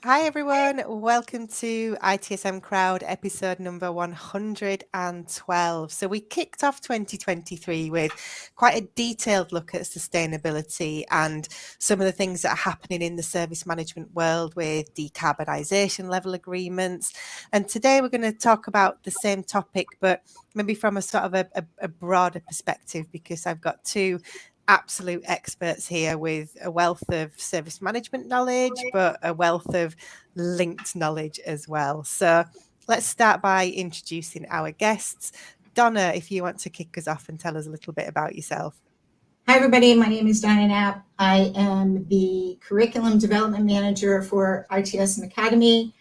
Hi everyone, welcome to ITSM Crowd episode number 112. So we kicked off 2023 with quite a detailed look at sustainability and some of the things that are happening in the service management world with decarbonisation level agreements. And today we're going to talk about the same topic, but maybe from a sort of a broader perspective, because I've got two absolute experts here with a wealth of service management knowledge, but a wealth of linked knowledge as well. So let's start by introducing our guests. Donna, if you want to kick us off and tell us a little bit about yourself. Hi, everybody. My name is Donna Knapp. I am the Curriculum Development Manager for ITSM Academy,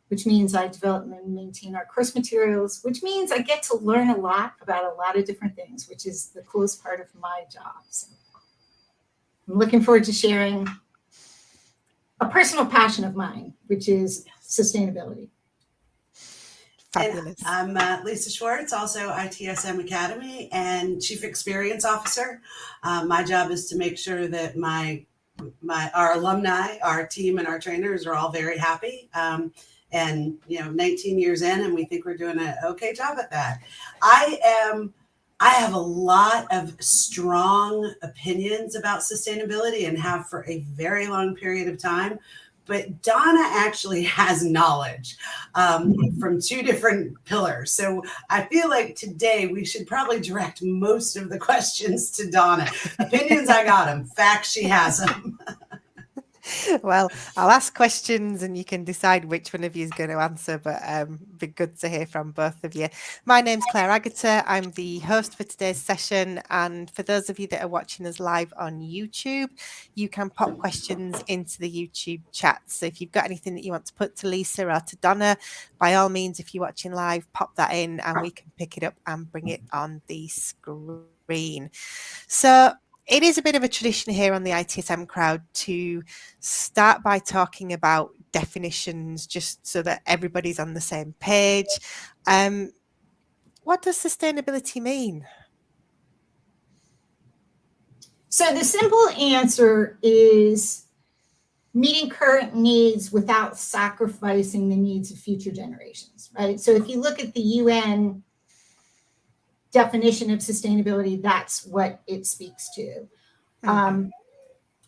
which means I develop and maintain our course materials, which means I get to learn a lot about a lot of different things, which is the coolest part of my job. So I'm looking forward to sharing a personal passion of mine, which is sustainability. Fabulous. And I'm Lisa Schwartz, also ITSM Academy and Chief Experience Officer. My job is to make sure that our alumni, our team, and our trainers are all very happy. And 19 years in, and we think we're doing an okay job at that. I have a lot of strong opinions about sustainability and have for a very long period of time. But Donna actually has knowledge from two different pillars. So I feel like today we should probably direct most of the questions to Donna. Opinions, I got them. Facts, she has them. Well, I'll ask questions and you can decide which one of you is going to answer, but be good to hear from both of you. My name's Claire Agutter. I'm the host for today's session. And for those of you that are watching us live on YouTube, you can pop questions into the YouTube chat. So if you've got anything that you want to put to Lisa or to Donna, by all means, if you're watching live, pop that in and we can pick it up and bring it on the screen. So it is a bit of a tradition here on the ITSM Crowd to start by talking about definitions, just so that everybody's on the same page. What does sustainability mean? So the simple answer is meeting current needs without sacrificing the needs of future generations, right? So if you look at the UN definition of sustainability, that's what it speaks to.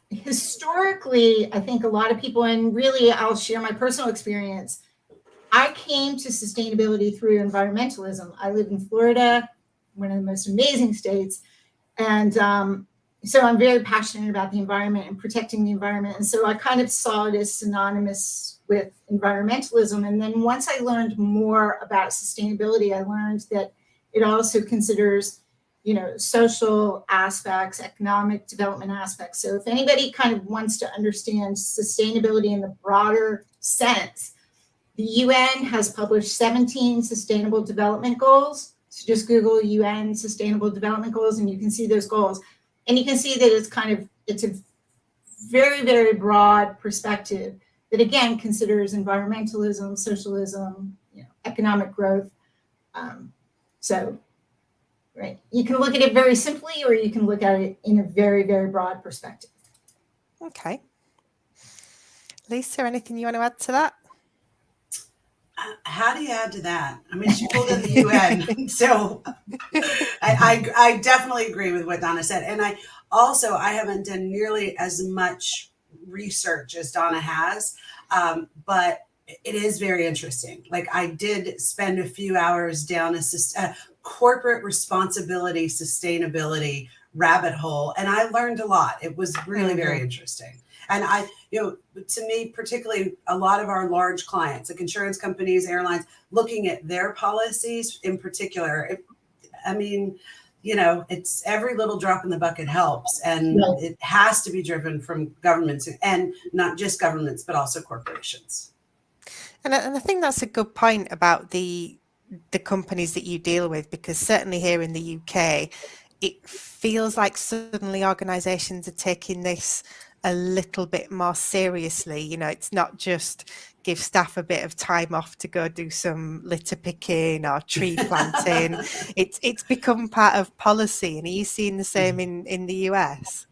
Historically, I think a lot of people, and really I'll share my personal experience, I came to sustainability through environmentalism. I live in Florida, one of the most amazing states, and so I'm very passionate about the environment and protecting the environment, and so I kind of saw it as synonymous with environmentalism. And then once I learned more about sustainability, I learned that it also considers, social aspects, economic development aspects. So if anybody kind of wants to understand sustainability in the broader sense, the UN has published 17 sustainable development goals. So just Google UN sustainable development goals and you can see those goals. And you can see that it's a very, very broad perspective that again considers environmentalism, socialism, economic growth. So, right, you can look at it very simply, or you can look at it in a very, very broad perspective. Okay. Lisa, anything you want to add to that? How do you add to that? I mean, she pulled in the UN, so I definitely agree with what Donna said. And I haven't done nearly as much research as Donna has, but it is very interesting. Like I did spend a few hours down a corporate responsibility, sustainability rabbit hole, and I learned a lot. It was really very interesting. And to me, particularly a lot of our large clients, like insurance companies, airlines, looking at their policies in particular, it's every little drop in the bucket helps. And it has to be driven from governments, and not just governments, but also corporations. And I think that's a good point about the companies that you deal with, because certainly here in the UK, it feels like suddenly organisations are taking this a little bit more seriously. It's not just give staff a bit of time off to go do some litter picking or tree planting. It's become part of policy. And are you seeing the same in the US?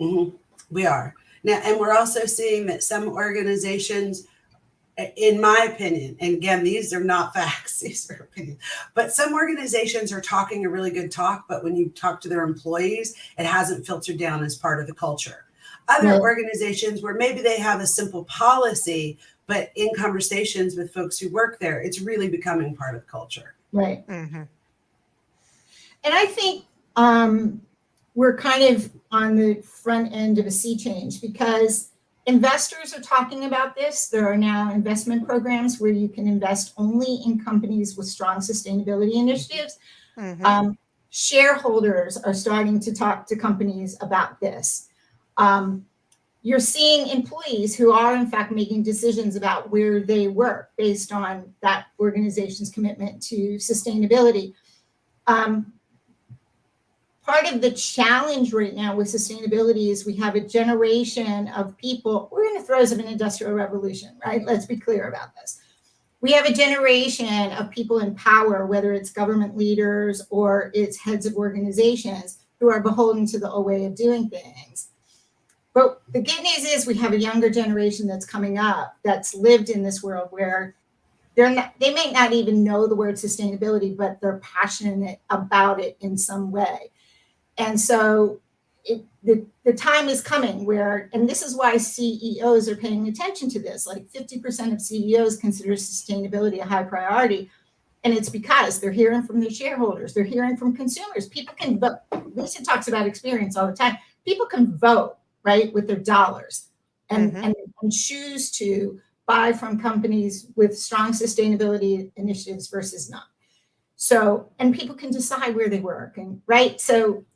Mm-hmm. We are. Now, and we're also seeing that some organizations in my opinion, and again, these are not facts, these are opinions, but some organizations are talking a really good talk, but when you talk to their employees, it hasn't filtered down as part of the culture. Other Right. organizations where maybe they have a simple policy, but in conversations with folks who work there, it's really becoming part of culture. Right. Mhm. And I think we're kind of on the front end of a sea change because investors are talking about this. There are now investment programs where you can invest only in companies with strong sustainability initiatives. Mhm. Shareholders are starting to talk to companies about this. You're seeing employees who are in fact making decisions about where they work based on that organization's commitment to sustainability. Part of the challenge right now with sustainability is we have a generation of people, we're in the throes of an industrial revolution, right? Let's be clear about this. We have a generation of people in power, whether it's government leaders or it's heads of organizations, who are beholden to the old way of doing things. But the good news is we have a younger generation that's coming up that's lived in this world where they may not even know the word sustainability, but they're passionate about it in some way. And so the time is coming where, and this is why CEOs are paying attention to this, like 50% of CEOs consider sustainability a high priority. And it's because they're hearing from their shareholders, they're hearing from consumers. People can vote. Lisa talks about experience all the time. People can vote, right, with their dollars and choose to buy from companies with strong sustainability initiatives versus not. So, and people can decide where they work, and right. So,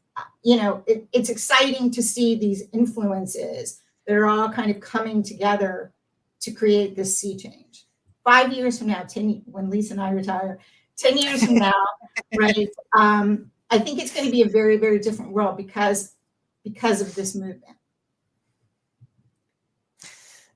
it's exciting to see these influences that are all kind of coming together to create this sea change. 5 years from now, when Lisa and I retire, 10 years from now, right? I think it's going to be a very, very different world because of this movement.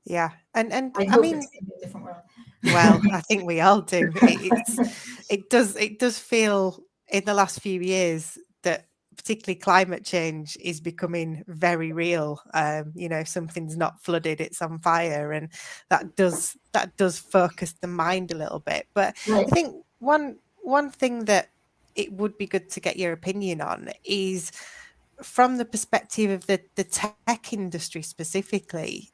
Yeah, and I I hope mean, it's going to be a different world. well, I think we all do. It does feel in the last few years that particularly climate change is becoming very real. If something's not flooded, it's on fire, and that does focus the mind a little bit. But Right. I think one thing that it would be good to get your opinion on is from the perspective of the tech industry specifically,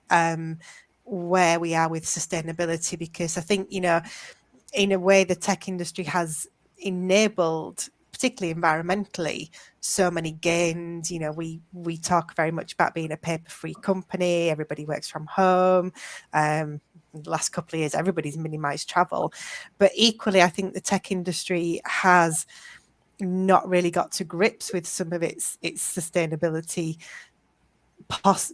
where we are with sustainability, because I think, in a way, the tech industry has enabled, particularly environmentally, so many gains. We talk very much about being a paper-free company. Everybody works from home. The last couple of years, everybody's minimized travel. But equally, I think the tech industry has not really got to grips with some of its sustainability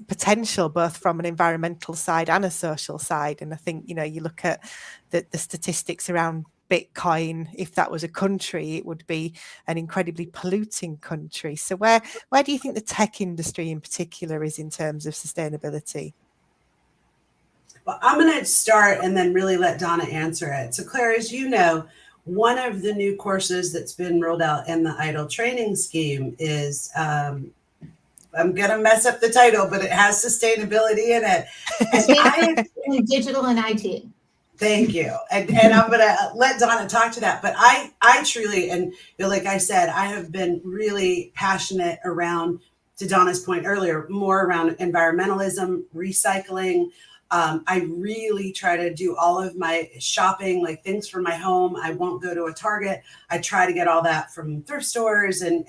potential, both from an environmental side and a social side. And I think, you look at the statistics around Bitcoin. If that was a country, it would be an incredibly polluting country. So where do you think the tech industry in particular is in terms of sustainability? Well, I'm going to start and then really let Donna answer it. So Claire, as you know, one of the new courses that's been rolled out in the IDLE training scheme is, I'm going to mess up the title, but it has sustainability in it. And digital and IT. Thank you. And I'm going to let Donna talk to that. But I truly, and like I said, I have been really passionate around, to Donna's point earlier, more around environmentalism, recycling. I really try to do all of my shopping, like things for my home. I won't go to a Target. I try to get all that from thrift stores and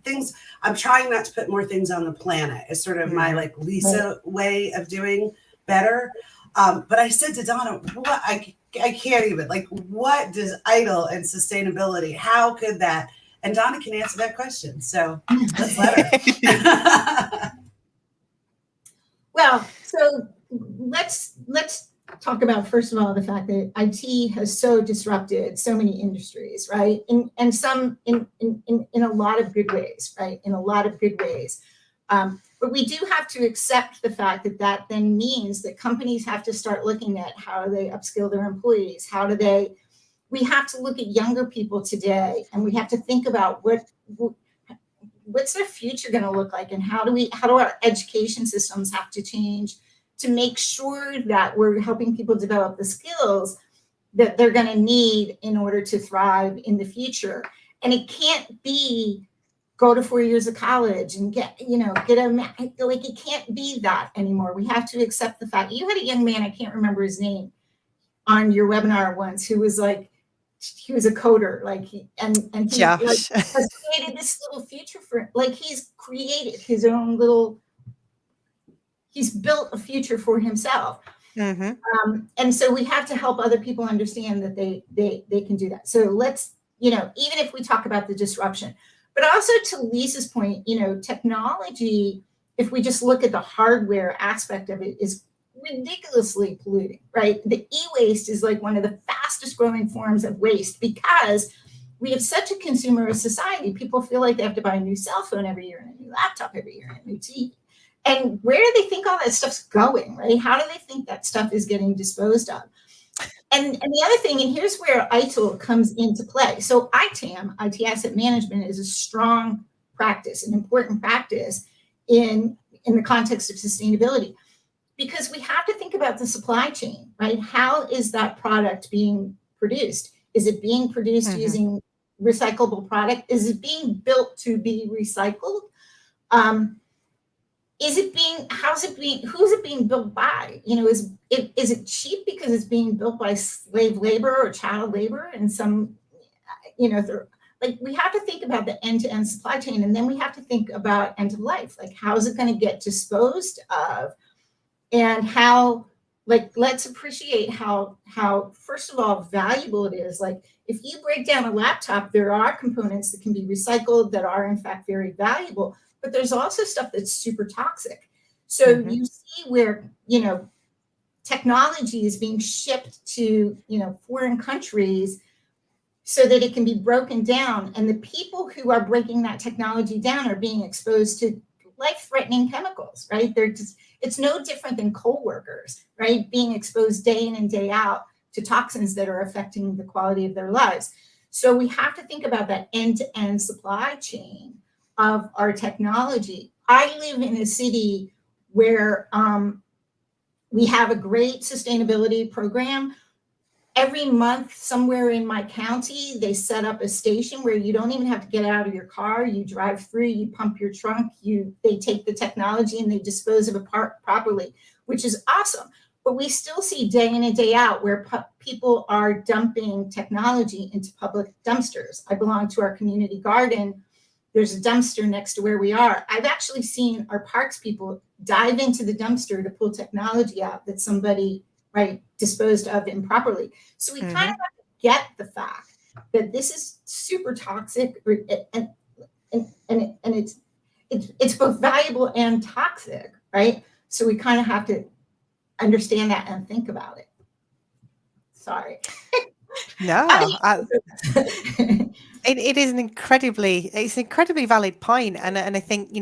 things. I'm trying not to put more things on the planet. It's sort of my like Lisa way of doing better. But I said to Donna, what I can't even, like, what does IDLE and sustainability, how could that? And Donna can answer that question. So let's let her. Well, so let's talk about, first of all, the fact that IT has so disrupted so many industries, right? And some in a lot of good ways, right? In a lot of good ways. But we do have to accept the fact that then means that companies have to start looking at how do they upskill their employees? We have to look at younger people today, and we have to think about what's their future going to look like, and how do our education systems have to change to make sure that we're helping people develop the skills that they're going to need in order to thrive in the future. And it can't be go to 4 years of college and get a, like, it can't be that anymore. We have to accept the fact. You had a young man, I can't remember his name, on your webinar once, who was like, he was a coder, like he Josh. like, has created this little future for, like, he's created his own little, he's built a future for himself. And so we have to help other people understand that they can do that. So let's, even if we talk about the disruption, but also to Lisa's point, technology, if we just look at the hardware aspect of it, is ridiculously polluting, right? The e-waste is like one of the fastest growing forms of waste because we have such a consumerist society. People feel like they have to buy a new cell phone every year and a new laptop every year and a new TV. And where do they think all that stuff's going, right? How do they think that stuff is getting disposed of? And the other thing, and here's where ITIL comes into play. So ITAM, IT Asset Management, is a strong practice, an important practice in the context of sustainability, because we have to think about the supply chain, right? How is that product being produced? Is it being produced using recyclable product? Is it being built to be recycled? Is it being, who's it being built by? Is it cheap because it's being built by slave labor or child labor? And some, like, we have to think about the end-to-end supply chain, and then we have to think about end of life. Like, how is it going to get disposed of? And how, like, let's appreciate how, first of all, valuable it is. Like, if you break down a laptop, there are components that can be recycled that are, in fact, very valuable. But there's also stuff that's super toxic. So you see where, technology is being shipped to, foreign countries so that it can be broken down. And the people who are breaking that technology down are being exposed to life-threatening chemicals, right? It's no different than coal workers, right? Being exposed day in and day out to toxins that are affecting the quality of their lives. So we have to think about that end-to-end supply chain of our technology. I live in a city where we have a great sustainability program. Every month, somewhere in my county, they set up a station where you don't even have to get out of your car. You drive through, you pump your trunk, they take the technology and they dispose of it properly, which is awesome. But we still see day in and day out where people are dumping technology into public dumpsters. I belong to our community garden. There's a dumpster next to where we are. I've actually seen our parks people dive into the dumpster to pull technology out that somebody, right, disposed of improperly. So we kind of have to get the fact that this is super toxic, and it's both valuable and toxic, right? So we kind of have to understand that and think about it. Sorry. No, it is an incredibly valid point, and I think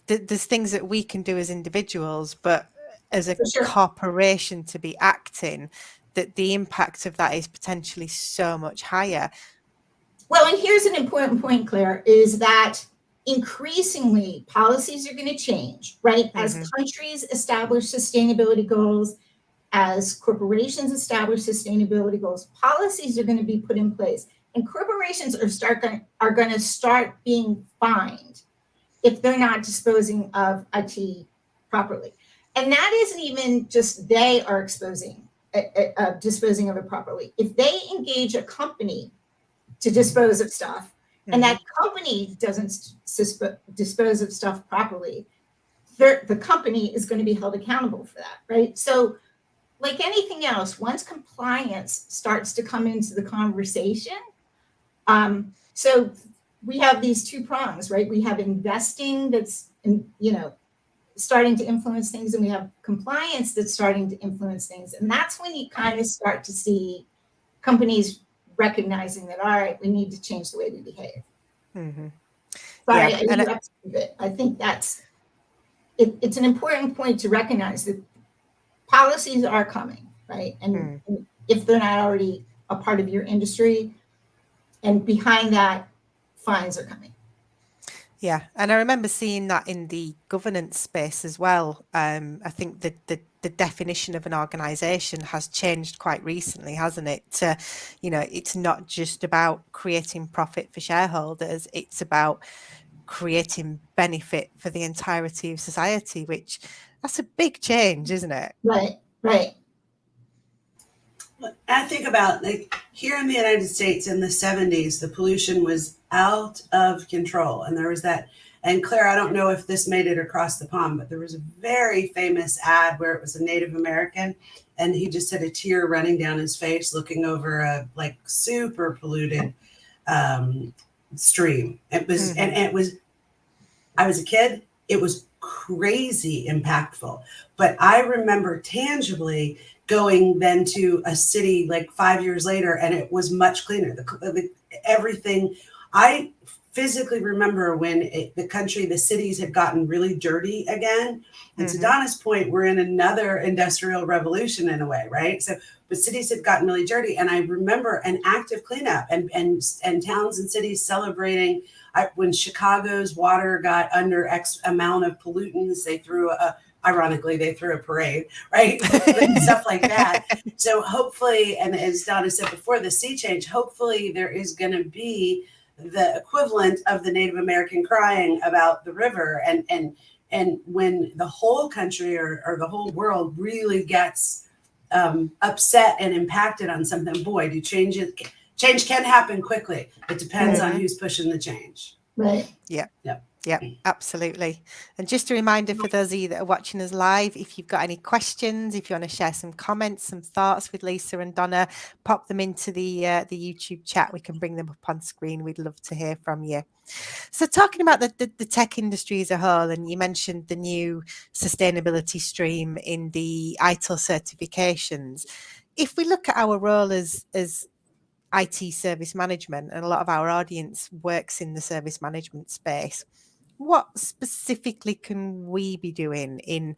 there's things that we can do as individuals, but as a corporation to be acting, that the impact of that is potentially so much higher. Well, and here's an important point, Claire, is that increasingly policies are going to change, right? As countries establish sustainability goals, as corporations establish sustainability goals, policies are going to be put in place, and corporations are going to start being fined if they're not disposing of IT properly. And that isn't even just they are disposing of it properly. If they engage a company to dispose of stuff, and that company doesn't dispose of stuff properly, the company is going to be held accountable for that, right? So, like anything else, once compliance starts to come into the conversation, so we have these two prongs, right? We have investing that's, starting to influence things, and we have compliance that's starting to influence things. And that's when you kind of start to see companies recognizing that, all right, we need to change the way we behave. Sorry, I interrupted a bit. I think it's an important point to recognize that policies are coming, right? And if they're not already a part of your industry, and behind that, fines are coming. Yeah, and I remember seeing that in the governance space as well. I think that the the definition of an organization has changed quite recently, hasn't it? It's not just about creating profit for shareholders, it's about creating benefit for the entirety of society, which that's a big change, isn't it? Right. I think about, like, here in the United States in the 70s, the pollution was out of control. And there was that, and Claire, I don't know if this made it across the pond, but there was a very famous ad where it was a Native American and he just had a tear running down his face looking over a like super polluted stream. It was, and it was, I was a kid, it was crazy impactful. But I remember tangibly going then to a city like 5 years later, and it was much cleaner. Everything. I physically remember when the cities had gotten really dirty again. And to Donna's point, we're in another industrial revolution in a way, right? So, but cities had gotten really dirty, and I remember an active cleanup and towns and cities celebrating. When Chicago's water got under X amount of pollutants, ironically, they threw a parade, right? And stuff like that. So hopefully, and as Donna said before, the sea change, hopefully there is going to be the equivalent of the Native American crying about the river. And when the whole country or the whole world really gets upset and impacted on something, boy, change can happen quickly. It depends on who's pushing the change. Right. Yeah, absolutely. And just a reminder for those of you that are watching us live, if you've got any questions, if you want to share some comments, some thoughts with Lisa and Donna, pop them into the YouTube chat. We can bring them up on screen. We'd love to hear from you. So talking about the tech industry as a whole, and you mentioned the new sustainability stream in the ITIL certifications. If we look at our role as IT service management, and a lot of our audience works in the service management space, what specifically can we be doing in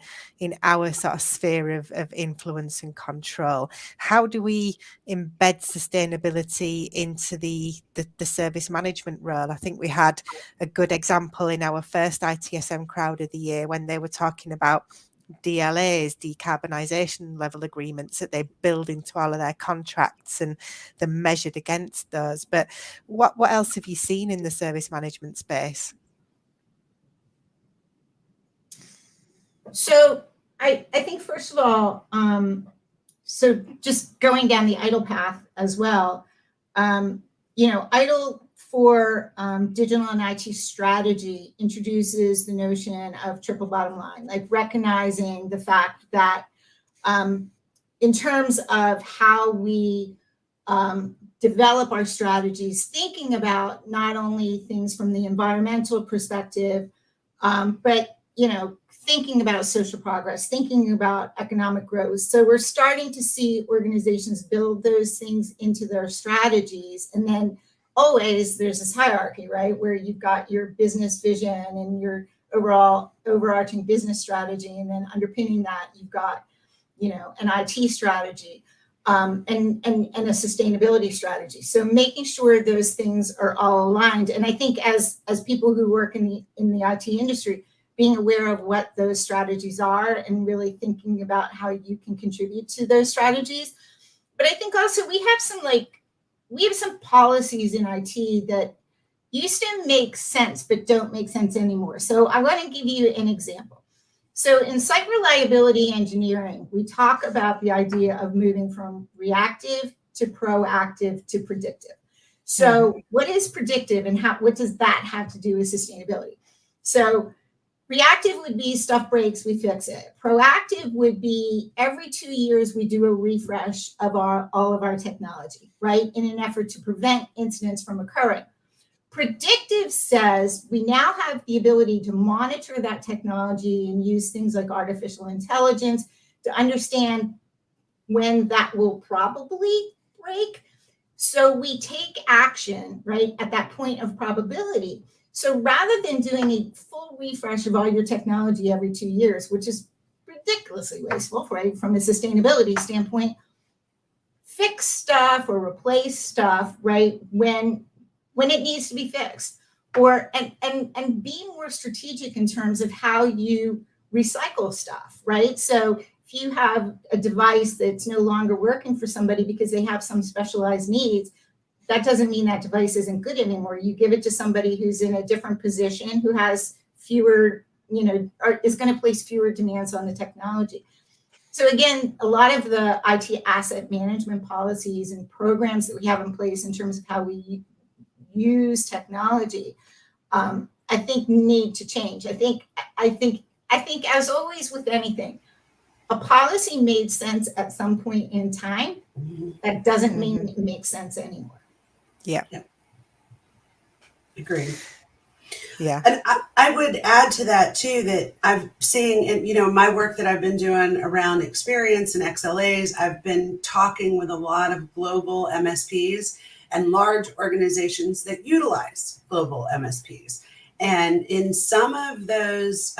our sort of sphere of influence and control? How do we embed sustainability into the service management role? I think we had a good example in our first ITSM crowd of the year when they were talking about DLAs, decarbonisation level agreements, that they build into all of their contracts and they're measured against those. But what else have you seen in the service management space? So I think, first of all, so just going down the ITIL path as well, ITIL for digital and IT strategy introduces the notion of triple bottom line, like recognizing the fact that in terms of how we develop our strategies, thinking about not only things from the environmental perspective, but thinking about social progress, thinking about economic growth. So we're starting to see organizations build those things into their strategies. And then always there's this hierarchy, right, where you've got your business vision and your overall overarching business strategy. And then underpinning that, you've got, an IT strategy and a sustainability strategy. So making sure those things are all aligned. And I think as people who work in the IT industry, being aware of what those strategies are and really thinking about how you can contribute to those strategies. But I think also we have some policies in IT that used to make sense, but don't make sense anymore. So I want to give you an example. So in site reliability engineering, we talk about the idea of moving from reactive to proactive to predictive. So what is predictive and what does that have to do with sustainability? So reactive would be stuff breaks, we fix it. Proactive would be every 2 years we do a refresh of all of our technology, right? In an effort to prevent incidents from occurring. Predictive says we now have the ability to monitor that technology and use things like artificial intelligence to understand when that will probably break. So we take action, right, at that point of probability. So rather than doing a full refresh of all your technology every 2 years, which is ridiculously wasteful, right, from a sustainability standpoint, fix stuff or replace stuff, right, when it needs to be fixed, and be more strategic in terms of how you recycle stuff, right? So if you have a device that's no longer working for somebody because they have some specialized needs, that doesn't mean that device isn't good anymore. You give it to somebody who's in a different position, who has fewer, or is going to place fewer demands on the technology. So again, a lot of the IT asset management policies and programs that we have in place in terms of how we use technology, I think need to change. I think as always with anything, a policy made sense at some point in time. That doesn't mean it makes sense anymore. Yeah. Agreed. Yeah. And I would add to that too, that I've seen in, my work that I've been doing around experience and XLAs, I've been talking with a lot of global MSPs and large organizations that utilize global MSPs. And in some of those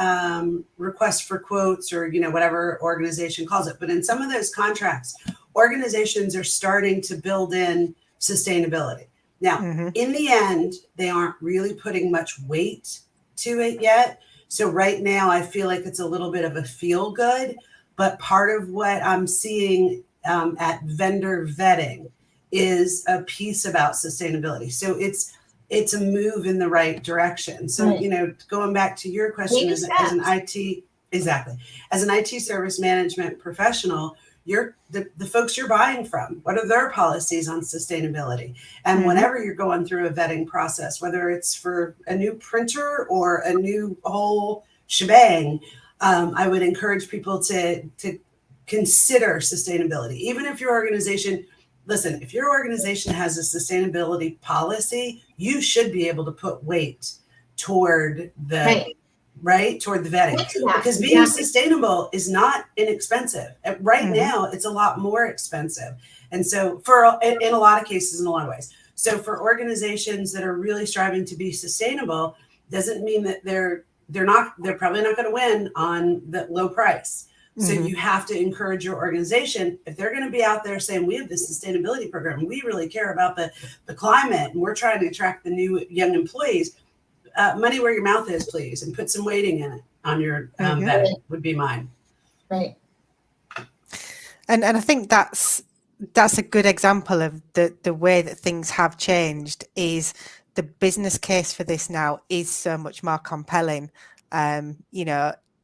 requests for quotes, or, whatever organization calls it, but in some of those contracts, organizations are starting to build in sustainability. Now, in the end, they aren't really putting much weight to it yet. So right now, I feel like it's a little bit of a feel good. But part of what I'm seeing at vendor vetting is a piece about sustainability. So it's a move in the right direction. So, going back to your question, as an IT, exactly, as an IT service management professional, you're the folks you're buying from, what are their policies on sustainability? And whenever you're going through a vetting process, whether it's for a new printer or a new whole shebang, I would encourage people to consider sustainability. Even if your organization, listen, if your organization has a sustainability policy, you should be able to put weight toward the toward the vetting, because being sustainable is not inexpensive. Right now, it's a lot more expensive. And so in a lot of cases, in a lot of ways. So for organizations that are really striving to be sustainable, doesn't mean that they're probably not going to win on the low price. So you have to encourage your organization, if they're going to be out there saying, we have this sustainability program, we really care about the climate, and we're trying to attract the new young employees, money where your mouth is, please, and put some weighting in it on your vetting would be mine. Right. And I think that's a good example of the way that things have changed. Is the business case for this now is so much more compelling.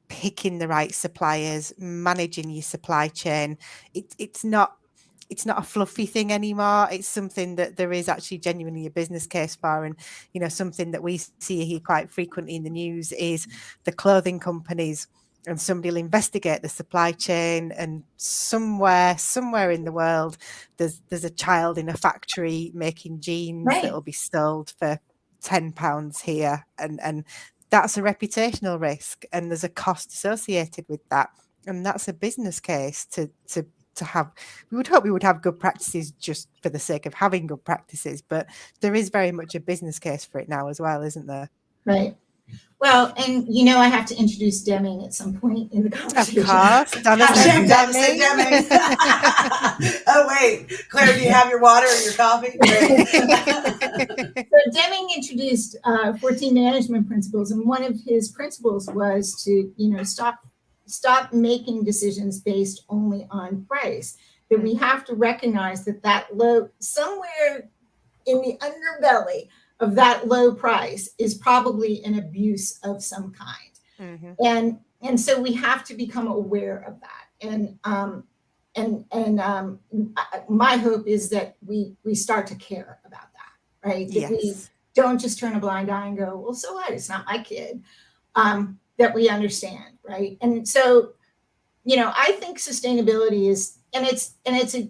Picking the right suppliers, managing your supply chain. It's not a fluffy thing anymore. It's something that there is actually genuinely a business case for. And, something that we see here quite frequently in the news is the clothing companies, and somebody will investigate the supply chain, and somewhere in the world, there's a child in a factory making jeans that will be sold for £10 here. And that's a reputational risk, and there's a cost associated with that. And that's a business case to have. We would hope we would have good practices just for the sake of having good practices, but there is very much a business case for it now as well, isn't there? Right. Well, and I have to introduce Deming at some point in the conversation. Of course. Donna said Deming. Oh, wait. Claire, do you have your water or your coffee? So Deming introduced 14 management principles, and one of his principles was to, stop making decisions based only on price. That we have to recognize that low, somewhere in the underbelly of that low price, is probably an abuse of some kind. And so we have to become aware of that. And my hope is that we start to care about that, right? That we don't just turn a blind eye and go, well, so what? It's not my kid. That we understand, right? And so, I think sustainability is, and it's a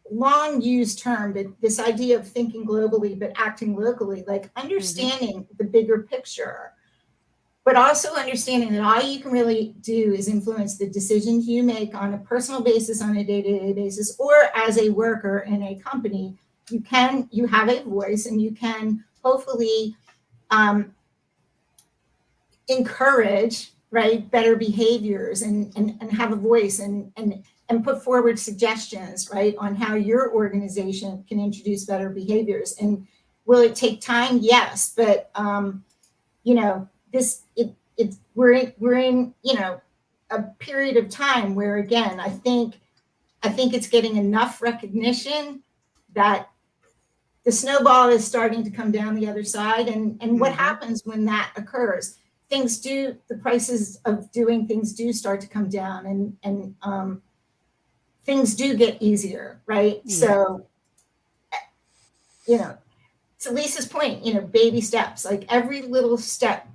long used term, but this idea of thinking globally but acting locally, like understanding the bigger picture, but also understanding that all you can really do is influence the decisions you make on a personal basis, on a day-to-day basis, or as a worker in a company. You have a voice, and you can hopefully encourage better behaviors, and have a voice, and put forward suggestions in how your organization can introduce better behaviors. And will it take time? Yes, but we're in a period of time where, again, I think it's getting enough recognition that the snowball is starting to come down the other side. And what happens when that occurs? The prices of doing things do start to come down, and things do get easier, right? Yeah. So, to Lisa's point, baby steps, like every little step.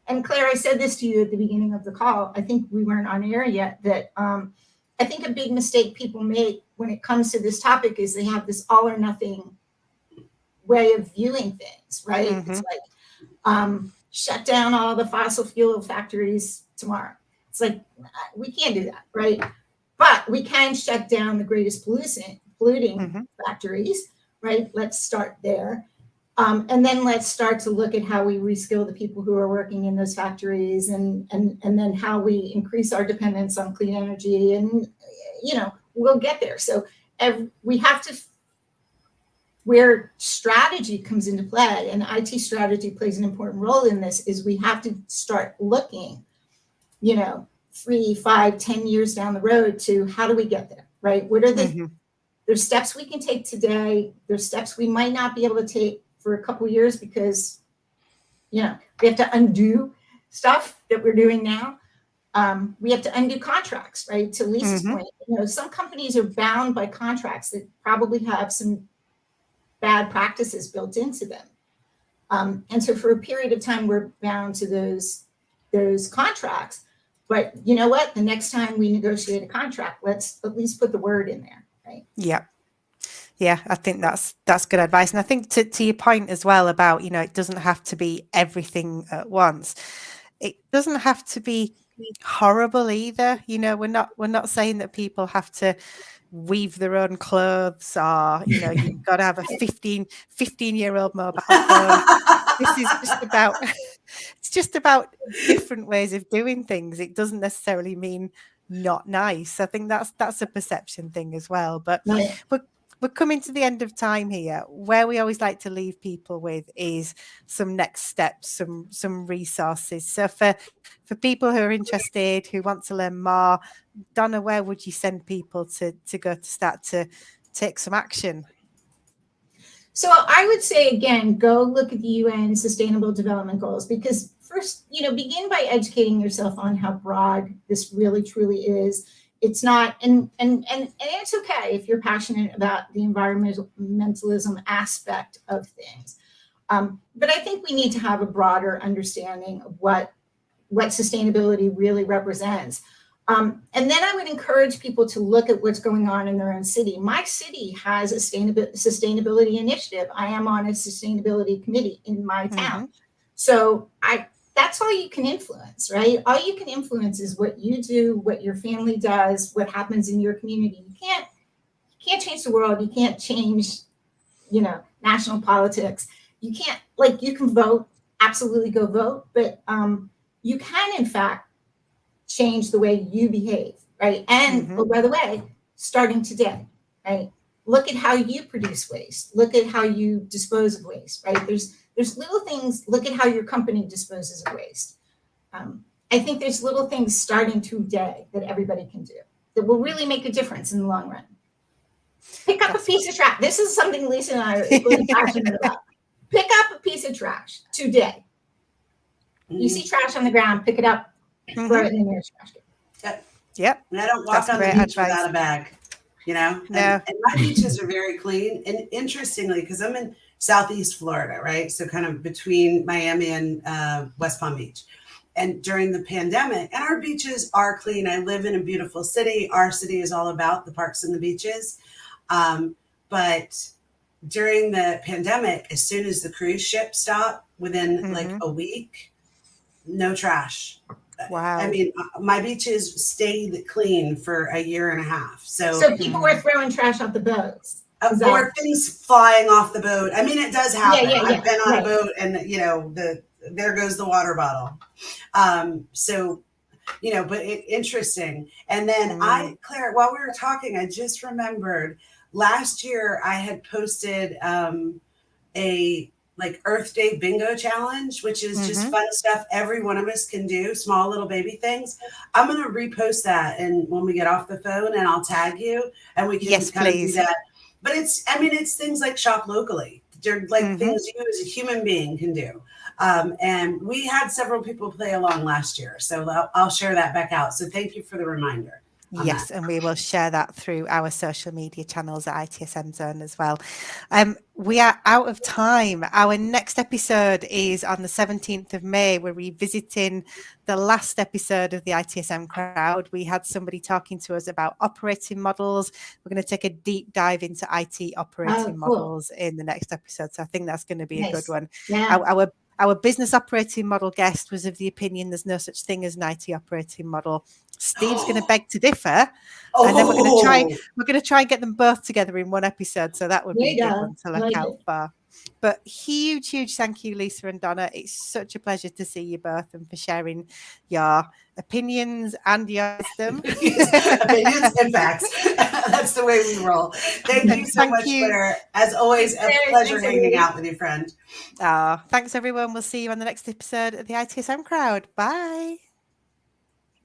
And Claire, I said this to you at the beginning of the call. I think we weren't on air yet, that I think a big mistake people make when it comes to this topic is they have this all or nothing way of viewing things, right? It's like, shut down all the fossil fuel factories tomorrow. It's like, we can't do that, right? But we can shut down the greatest polluting factories, right? Let's start there. And then let's start to look at how we reskill the people who are working in those factories, and then how we increase our dependence on clean energy, and, we'll get there. So we have to, where strategy comes into play, and IT strategy plays an important role in this, is we have to start looking, 3, 5, 10 years down the road to how do we get there, right? What are there's steps we can take today. There's steps we might not be able to take for a couple of years because, we have to undo stuff that we're doing now. We have to undo contracts, right? To Lisa's point, some companies are bound by contracts that probably have some bad practices built into them. And so for a period of time, we're bound to those contracts. But you know what? The next time we negotiate a contract, let's at least put the word in there, right? Yeah. Yeah, I think that's good advice. And I think to your point as well about, it doesn't have to be everything at once. It doesn't have to be horrible either. We're not saying that people have to weave their own clothes, or you've got to have a 15-year-old mobile phone. This is just about different ways of doing things. It doesn't necessarily mean not nice. I think that's a perception thing as well. But we're coming to the end of time here. Where we always like to leave people with is some next steps, some resources. So for people who are interested, who want to learn more, Donna, where would you send people to go to start to take some action? So I would say, again, go look at the UN Sustainable Development Goals, because first, begin by educating yourself on how broad this really truly is. It's not, and it's okay if you're passionate about the environmentalism aspect of things. But I think we need to have a broader understanding of what sustainability really represents. And then I would encourage people to look at what's going on in their own city. My city has a sustainability initiative. I am on a sustainability committee in my town. So that's all you can influence, right? All you can influence is what you do, what your family does, what happens in your community. You can't change the world. You can't change, national politics. You can't, you can vote, absolutely go vote, but you can, in fact, change the way you behave, right? And oh, by the way, starting today, right? Look at how you produce waste. Look at how you dispose of waste, right? There's little things. Look at how your company disposes of waste. I think there's little things starting today that everybody can do that will really make a difference in the long run. Pick up a piece of trash. This is something Lisa and I are really passionate about. Pick up a piece of trash today. You see trash on the ground, pick it up, throw it in your trash can. Yep. And I don't walk on the beach without a bag, No. And my beaches are very clean. And interestingly, because I'm in Southeast Florida, right? So kind of between Miami and West Palm Beach. And during the pandemic, and our beaches are clean. I live in a beautiful city. Our city is all about the parks and the beaches. But during the pandemic, as soon as the cruise ship stopped, within like a week, no trash. Wow. I mean, my beaches stayed clean for a year and a half. So people were throwing trash off the boats. Or things flying off the boat. I mean, it does happen. Yeah. I've been on a boat and, there goes the water bottle. But interesting. And then Claire, while we were talking, I just remembered last year I had posted a like Earth Day Bingo Challenge, which is just Mm-hmm. fun stuff every one of us can do, small little baby things. I'm going to repost that and when we get off the phone, and I'll tag you and we can Yes, kind of do please. that. But it's things like shop locally. They're like Mm-hmm. things you as a human being can do. And we had several people play along last year. So I'll share that back out. So thank you for the reminder. Yes, and we will share that through our social media channels at ITSM Zone as well. We are out of time. Our next episode is on the 17th of May. We're revisiting the last episode of the ITSM Crowd. We had somebody talking to us about operating models. We're going to take a deep dive into IT operating models in the next episode. So I think that's going to be a good one. Yeah. Our business operating model guest was of the opinion there's no such thing as an IT operating model. Steve's going to beg to differ, and then we're going to try and get them both together in one episode. So that would be a good one to look out for. But huge thank you, Lisa and Donna. It's such a pleasure to see you both and for sharing your opinions and your wisdom. Opinions and facts. That's the way we roll. Thank you so much, Claire. As always, a pleasure hanging out with you, friend. Thanks, everyone. We'll see you on the next episode of the ITSM Crowd. Bye.